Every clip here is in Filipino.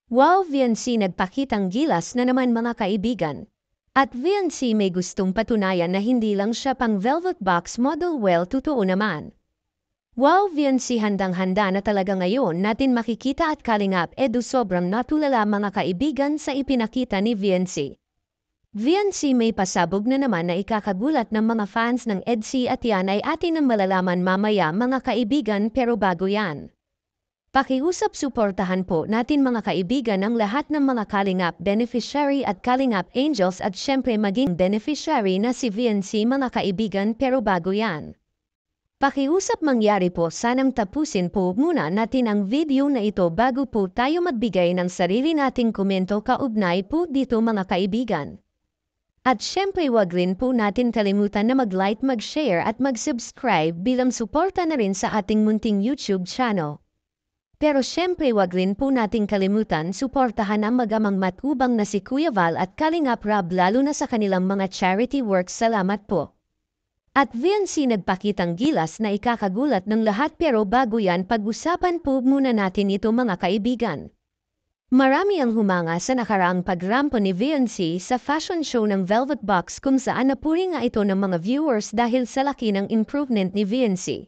Wow, VNC nagpakitang gilas na naman mga kaibigan. At VNC may gustong patunayan na hindi lang siya pang velvet box model, well, totoo naman. Wow, VNC handang-handa na talaga ngayon natin makikita at Kalingap Edu sobrang natulala mga kaibigan sa ipinakita ni VNC. VNC may pasabog na naman na ikakagulat ng mga fans ng EDC at yan ay atin ang malalaman mamaya mga kaibigan, pero bago yan. Pakiusap suportahan po natin mga kaibigan ang lahat ng mga Kalingap beneficiary at Kalingap angels at syempre maging beneficiary na si VNC mga kaibigan, pero bago yan. Pakiusap mangyari po, sanang tapusin po muna natin ang video na ito bago po tayo magbigay ng sarili nating komento kaugnay po dito mga kaibigan. At syempre wag rin po natin kalimutan na mag-like, mag-share at mag-subscribe bilang suporta na rin sa ating munting YouTube channel. Pero syempre wag rin po nating kalimutan suportahan ang magamang matubang na si Kuya Val at Kalingap Rob lalo na sa kanilang mga charity works. Salamat po. At VNC nagpakitang gilas na ikakagulat ng lahat, pero bago yan pag-usapan po muna natin ito mga kaibigan. Marami ang humanga sa nakaraang pagrampo ni VNC sa fashion show ng Velvet Box kung saan napuri nga ito ng mga viewers dahil sa laki ng improvement ni VNC.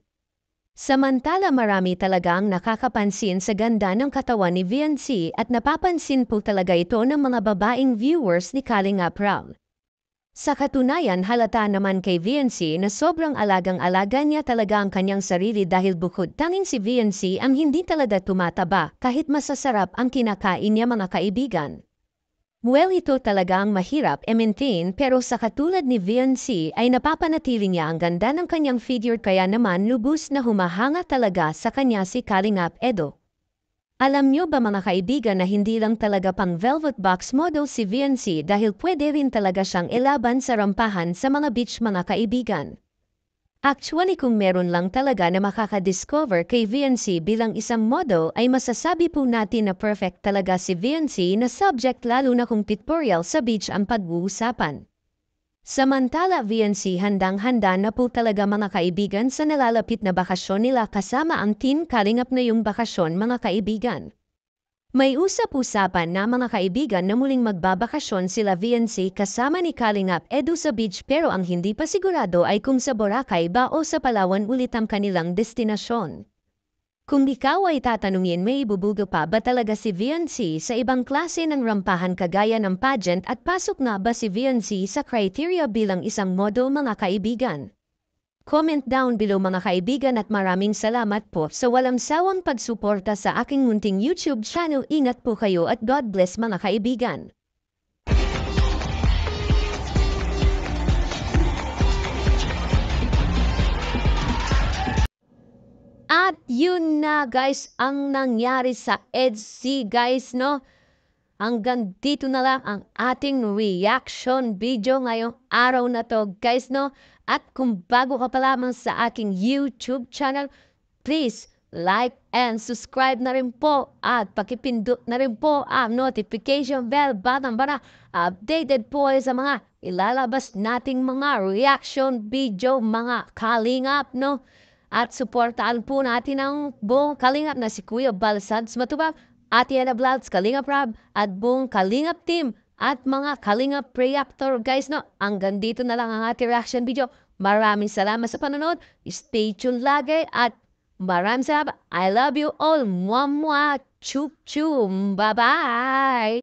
Samantala marami talaga ang nakakapansin sa ganda ng katawan ni VNC at napapansin po talaga ito ng mga babaeng viewers ni Kalingap Rob. Sa katunayan halata naman kay VNC na sobrang alagang-alaga niya talaga ang kanyang sarili dahil bukod tanging si VNC ang hindi talaga tumataba kahit masasarap ang kinakain niya mga kaibigan. Well, ito talaga ang mahirap i-maintain, pero sa katulad ni VNC ay napapanatili niya ang ganda ng kanyang figure, kaya naman lubos na humahanga talaga sa kanya si Kalingap Edu. Alam nyo ba mga kaibigan na hindi lang talaga pang velvet box model si VNC dahil pwede rin talaga siyang ilaban sa rampahan sa mga beach mga kaibigan. Actually kung meron lang talaga na makakadiscover kay VNC bilang isang model ay masasabi po natin na perfect talaga si VNC na subject, lalo na kung pictorial sa beach ang pag-uusapan. Samantala VNC handang-handa na po talaga mga kaibigan sa nalalapit na bakasyon nila kasama ang Team Kalingap na yung bakasyon mga kaibigan. May usap-usapan na mga kaibigan na muling magbabakasyon sila VNC kasama ni Kalingap Edu sa beach, pero ang hindi pa sigurado ay kung sa Boracay ba o sa Palawan ulit ang kanilang destinasyon. Kung ikaw ay tatanungin, may ibubuga pa ba talaga si VNC sa ibang klase ng rampahan kagaya ng pageant at pasok nga ba si VNC sa criteria bilang isang model mga kaibigan? Comment down below mga kaibigan at maraming salamat po sa walang sawang pagsuporta sa aking munting YouTube channel. Ingat po kayo at God bless mga kaibigan. At yun na guys ang nangyari sa EDC guys, no? Hanggang dito na lang ang ating reaction video ngayong araw na to guys, no? At kung bago ka pa lamang sa aking YouTube channel, please like and subscribe na rin po at pakipindot na rin po ang notification bell button para updated po sa mga ilalabas nating mga reaction video mga Kalingap, no? At suportaan po natin ang buong Kalingap na si Kuya Val Santos Matubang, Ate Ana Vlogs, Kalingap Rob, at buong Kalingap team at mga Kalingap Reactor guys, no? Hanggang dito na lang ang ating reaction video. Maraming salamat sa panonood. Stay tuned lagi at maraming salamat. I love you all. Mwah mwah. Chup chum. Bye bye.